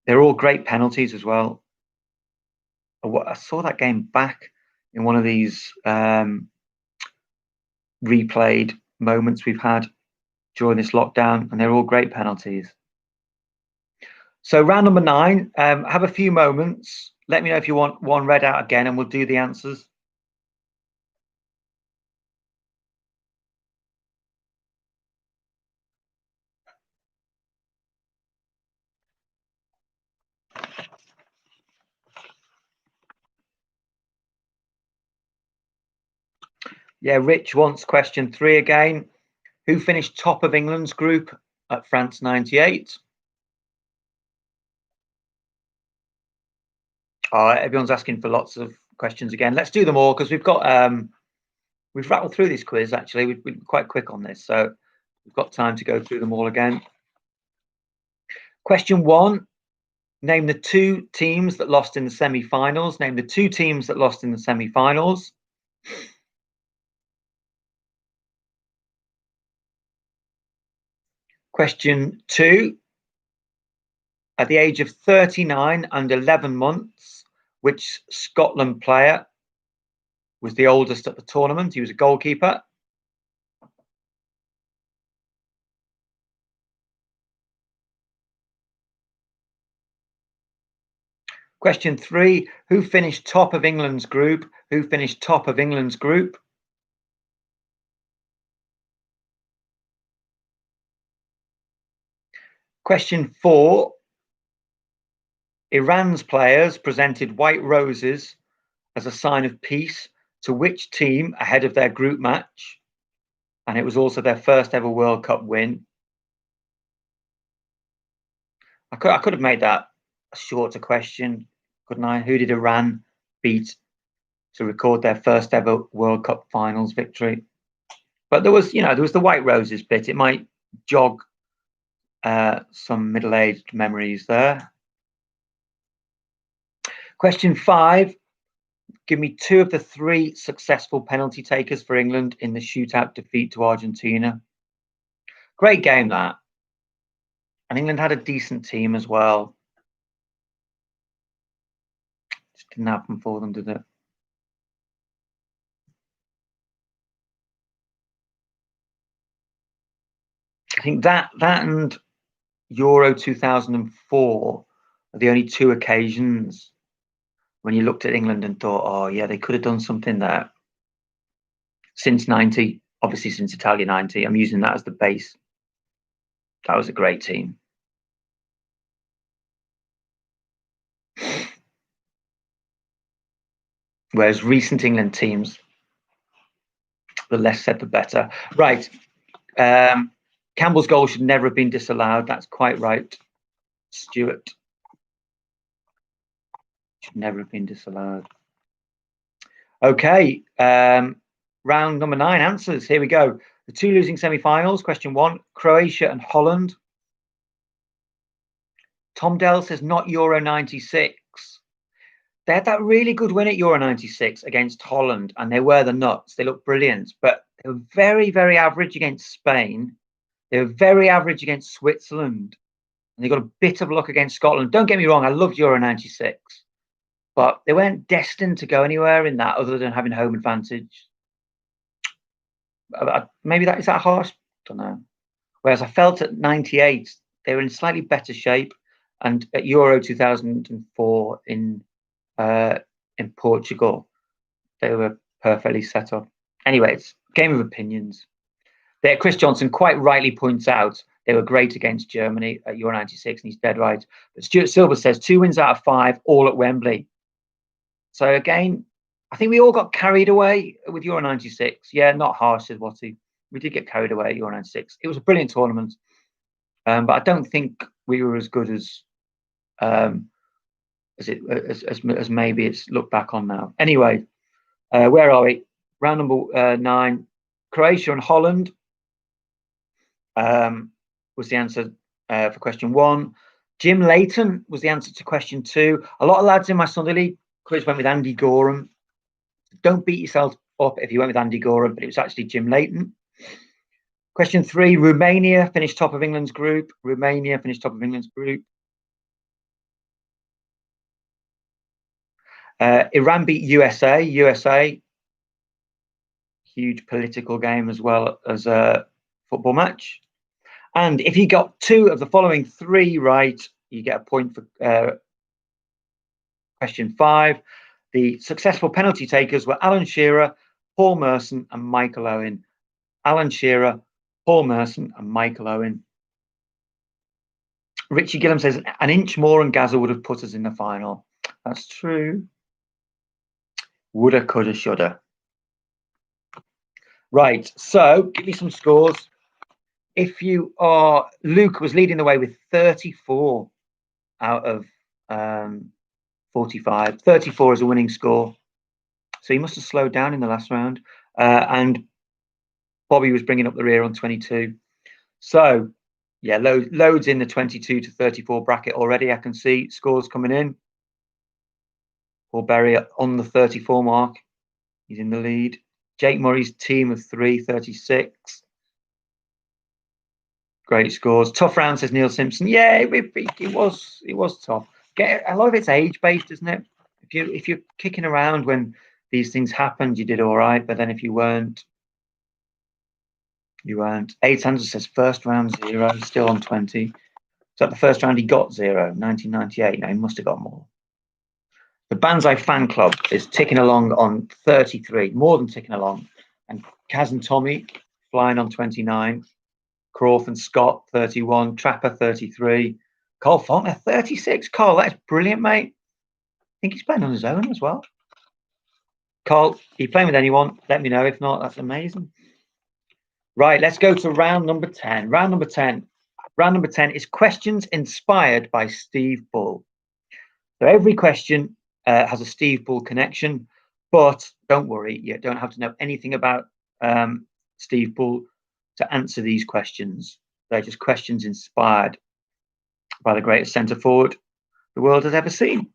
They're all great penalties as well. I saw that game back in one of these replayed moments we've had during this lockdown, and they're all great penalties. So round number 9, have a few moments. Let me know if you want one read out again, and we'll do the answers. Yeah, Rich wants question 3 again. Who finished top of England's group at France 98. Everyone's asking for lots of questions again. Let's do them all because we've got we've rattled through this quiz. Actually, we've been quite quick on this, so we've got time to go through them all again. Question 1: name the 2 teams that lost in the semi-finals. Name the 2 teams that lost in the semi-finals. Question 2: at the age of 39 and 11 months, which Scotland player was the oldest at the tournament? He was a goalkeeper. Question 3: who finished top of England's group? Who finished top of England's group? Question 4: Iran's players presented white roses as a sign of peace to which team ahead of their group match? And it was also their first ever World Cup win. I could have made that a shorter question, couldn't I? Who did Iran beat to record their first ever World Cup finals victory? But there was, there was the white roses bit. It might jog some middle-aged memories there. Question 5: give me 2 of the 3 successful penalty takers for England in the shootout defeat to Argentina. Great game, that. And England had a decent team as well. Just didn't happen for them, did it? I think that and Euro 2004 are the only 2 occasions when you looked at England and thought, oh yeah, they could have done something there. Since 90, obviously since Italia 90, I'm using that as the base. That was a great team. Whereas recent England teams, the less said the better. Right. Campbell's goal should never have been disallowed. That's quite right, Stuart. Should never have been disallowed. Okay, round number 9, answers. Here we go. The 2 losing semi-finals. Question 1: Croatia and Holland. Tom Dell says not Euro 96. They had that really good win at Euro 96 against Holland, and they were the nuts. They looked brilliant, but they were very, very average against Spain. They were very average against Switzerland, and they got a bit of luck against Scotland. Don't get me wrong, I loved Euro 96. But they weren't destined to go anywhere in that other than having home advantage. Maybe is that harsh? Don't know. Whereas I felt at 98, they were in slightly better shape. And at Euro 2004 in Portugal, they were perfectly set up. Anyway, it's game of opinions. There, Chris Johnson quite rightly points out they were great against Germany at Euro 96, and he's dead right. But Stuart Silver says 2 wins out of 5, all at Wembley. So again, I think we all got carried away with Euro 96. Yeah, not harsh, says Watty. We did get carried away at Euro 96. It was a brilliant tournament, but I don't think we were as good as maybe it's looked back on now. Anyway, where are we? Round number 9. Croatia and Holland was the answer for question 1. Jim Leighton was the answer to question 2. A lot of lads in my Sunday League quiz went with Andy Gorham. Don't beat yourself up if you went with Andy Gorham, but it was actually Jim Leighton. Question 3, Romania finished top of England's group. Romania finished top of England's group. Iran beat USA. USA, huge political game as well as a football match. And if you got 2 of the following 3 right, you get a point for question 5. The successful penalty takers were Alan Shearer, Paul Merson, and Michael Owen. Alan Shearer, Paul Merson, and Michael Owen. Richie Gillam says an inch more and Gazza would have put us in the final. That's true. Woulda, coulda, shoulda. Right, so give me some scores. If you are, Luke was leading the way with 34 out of 45. 34 is a winning score. So he must have slowed down in the last round. And Bobby was bringing up the rear on 22. So, yeah, loads in the 22 to 34 bracket already. I can see scores coming in. Paul Berry on the 34 mark. He's in the lead. Jake Murray's team of 3, 36. Great scores. Tough round, says Neil Simpson. Yeah, it was tough. A lot of it's age based, isn't it? If you're kicking around when these things happened, you did all right. But then if you weren't, you weren't. 800 says first round 0, still on 20. So the first round he got 0, 1998. Now he must have got more. The Banzai fan club is ticking along on 33, more than ticking along. And Kaz and Tommy flying on 29. Crawf and Scott 31. Trapper 33. Carl Faulkner 36. Carl, that's brilliant, mate. I think he's playing on his own as well. Carl, are you playing with anyone? Let me know. If not, that's amazing. Right, let's go to round number 10. Round number 10 is questions inspired by Steve Bull. So every question has a Steve Bull connection, but don't worry, you don't have to know anything about Steve Bull to answer these questions. They're just questions inspired by the greatest centre forward the world has ever seen.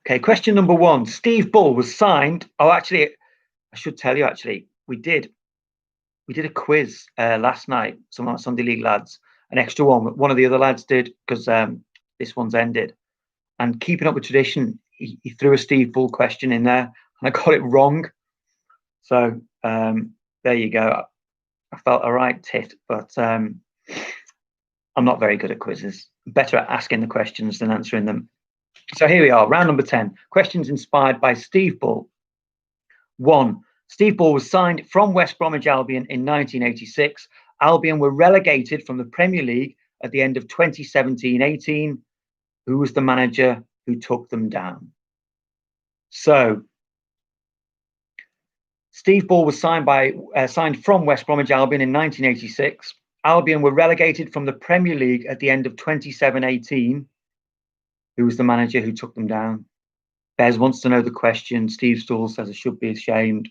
Okay, question number 1. Steve Bull was signed. Oh, actually, I should tell you, we did a quiz last night, some of our Sunday League lads, an extra one. One of the other lads did, because this one's ended. And keeping up with tradition, he threw a Steve Bull question in there, and I got it wrong. So there you go. I felt a right tit, but I'm not very good at quizzes. Better at asking the questions than answering them. So here we are, round number 10. Questions inspired by Steve Bull. 1. Steve Bull was signed from West Bromwich Albion in 1986. Albion were relegated from the Premier League at the end of 2017-18. Who was the manager who took them down? So, Steve Bull was signed from West Bromwich Albion in 1986. Albion were relegated from the Premier League at the end of 27-18. Who was the manager who took them down? Bez wants to know the question. Steve Stall says I should be ashamed.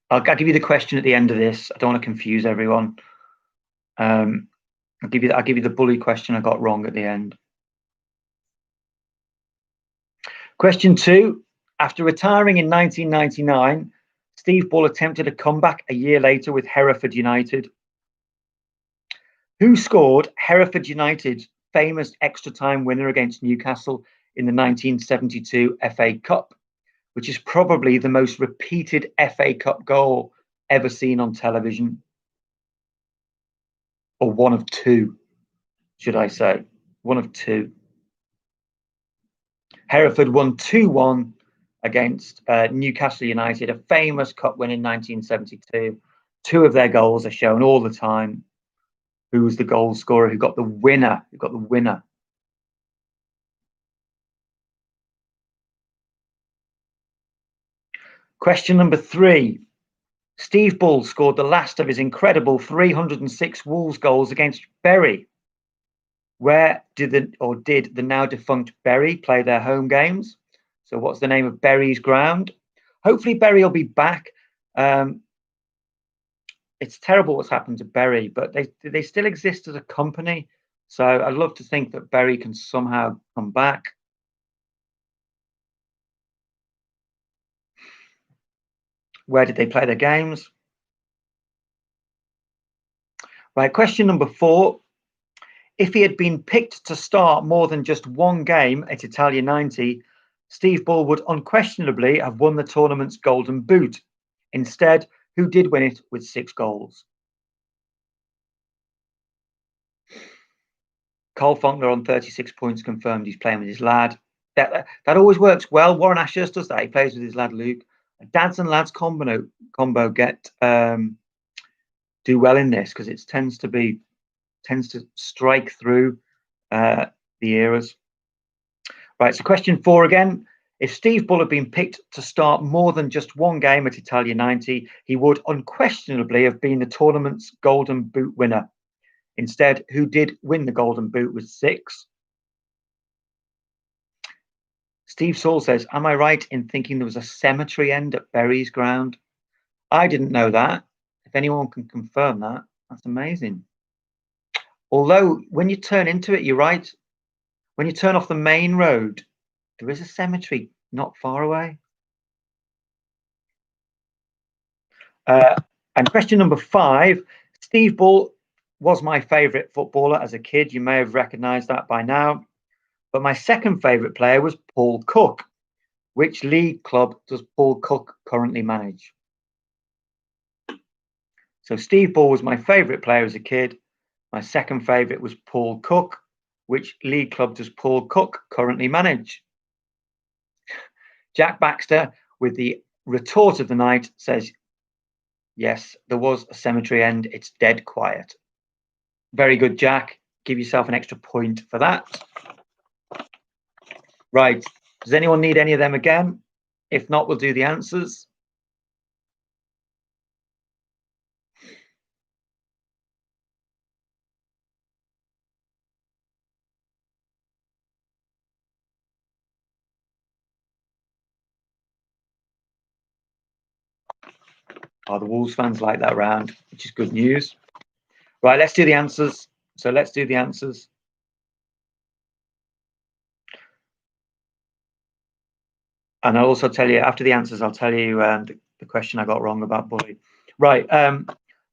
I'll give you the question at the end of this. I don't want to confuse everyone. I'll give you the bully question I got wrong at the end. Question 2. After retiring in 1999, Steve Bull attempted a comeback a year later with Hereford United. Who scored Hereford United's famous extra time winner against Newcastle in the 1972 FA Cup, which is probably the most repeated FA Cup goal ever seen on television? Or one of two, should I say. One of two. Hereford won 2-1 against Newcastle United, a famous cup win in 1972. 2 of their goals are shown all the time. Who was the goal scorer? Who got the winner? Question number 3. Steve Bull scored the last of his incredible 306 Wolves goals against Bury. Where did the now defunct Bury play their home games? So what's the name of Bury's ground? Hopefully Bury will be back. It's terrible what's happened to Bury, but they still exist as a company. So I'd love to think that Bury can somehow come back. Where did they play their games? Right, question number 4. If he had been picked to start more than just one game at Italia 90, Steve Bull would unquestionably have won the tournament's Golden Boot. Instead, who did win it with 6 goals? Carl Faulkner on 36 points confirmed he's playing with his lad. That always works well. Warren Ashurst does that. He plays with his lad Luke. Dads and lads combo get do well in this because it tends to strike through the eras. Right, so question 4 again. If Steve Bull had been picked to start more than just one game at Italia 90, he would unquestionably have been the tournament's Golden Boot winner. Instead, who did win the Golden Boot with 6? Steve Saul says, am I right in thinking there was a cemetery end at Bury's ground? I didn't know that. If anyone can confirm that, that's amazing. Although, when you turn into it, you're right. When you turn off the main road, there is a cemetery not far away. And question number 5, Steve Bull was my favourite footballer as a kid. You may have recognised that by now. But my second favourite player was Paul Cook. Which league club does Paul Cook currently manage? So Steve Bull was my favourite player as a kid. My second favourite was Paul Cook. Which league club does Paul Cook currently manage? Jack Baxter, with the retort of the night, says, yes, there was a cemetery end. It's dead quiet. Very good, Jack. Give yourself an extra point for that. Right. Does anyone need any of them again? If not, we'll do the answers. Oh, the Wolves fans like that round, which is good news. Right, let's do the answers. So let's do the answers. And I'll also tell you, after the answers, I'll tell you the question I got wrong about Bully. Right,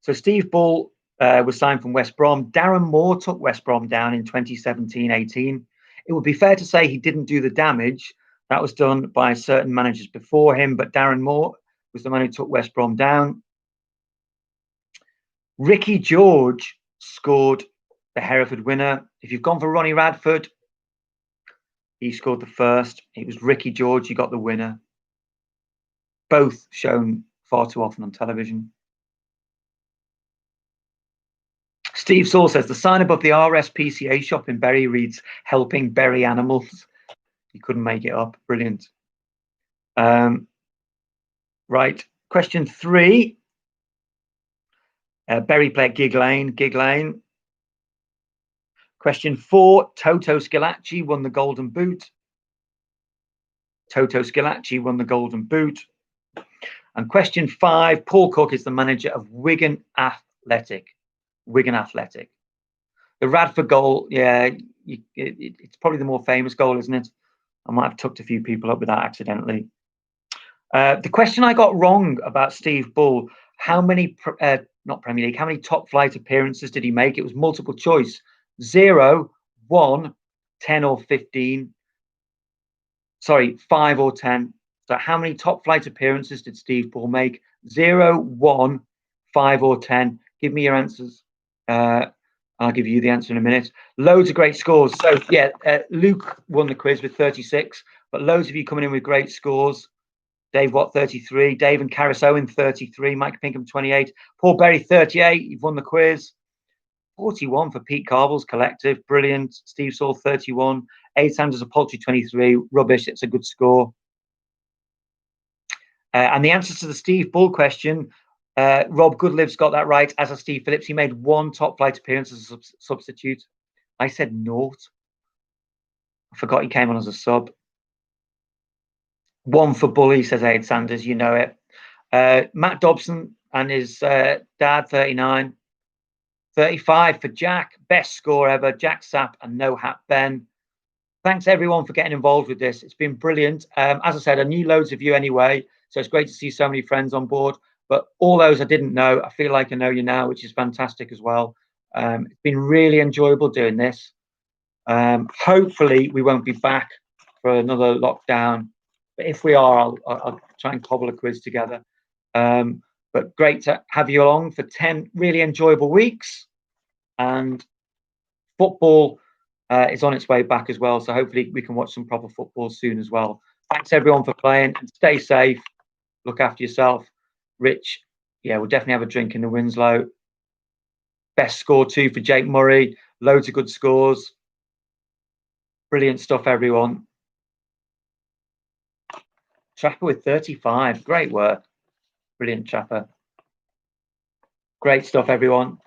so Steve Bull was signed from West Brom. Darren Moore took West Brom down in 2017-18. It would be fair to say he didn't do the damage. That was done by certain managers before him, but Darren Moore was the man who took West Brom down. Ricky George scored the Hereford winner. If you've gone for Ronnie Radford, he scored the first. It was Ricky George who got the winner. Both shown far too often on television. Steve Saul says, the sign above the RSPCA shop in Bury reads, helping Bury animals. You couldn't make it up. Brilliant. Right. Question 3. Bury play at Gig Lane. Question 4. Toto Schillaci won the Golden Boot. Toto Schillaci won the Golden Boot. And question 5. Paul Cook is the manager of Wigan Athletic. The Radford goal, yeah, it's probably the more famous goal, isn't it? I might have tucked a few people up with that accidentally. The question I got wrong about Steve Bull, how many, not Premier League, how many top flight appearances did he make? It was multiple choice. 0, 1, 10 or 15. Sorry, 5 or 10. So how many top flight appearances did Steve Bull make? 0, 1, 5 or 10. Give me your answers. I'll give you the answer in a minute. Loads of great scores. So yeah, Luke won the quiz with 36, but loads of you coming in with great scores. Dave Watt, 33. Dave and Caris Owen, 33. Mike Pinkham, 28. Paul Berry, 38. You've won the quiz. 41 for Pete Carville's collective. Brilliant. Steve Saul, 31. 8 Sanders of Poultry, 23. Rubbish. It's a good score. And the answer to the Steve Bull question, Rob Goodlive's got that right, as has Steve Phillips. He made 1 top flight appearance as a substitute. I said 0. I forgot he came on as a sub. 1 for Bully, says Aid Sanders. You know it. Matt Dobson and his dad, 39. 35 for Jack. Best score ever. Jack Sapp and No Hat Ben. Thanks, everyone, for getting involved with this. It's been brilliant. As I said, I knew loads of you anyway, so it's great to see so many friends on board. But all those I didn't know, I feel like I know you now, which is fantastic as well. It's been really enjoyable doing this. Hopefully, we won't be back for another lockdown. But if we are, I'll try and cobble a quiz together. But great to have you along for 10 really enjoyable weeks. And football is on its way back as well. So hopefully we can watch some proper football soon as well. Thanks, everyone, for playing. And stay safe. Look after yourself. Rich, yeah, we'll definitely have a drink in the Winslow. Best score 2 for Jake Murray. Loads of good scores. Brilliant stuff, everyone. Chapper with 35. Great work. Brilliant, Chapper. Great stuff, everyone.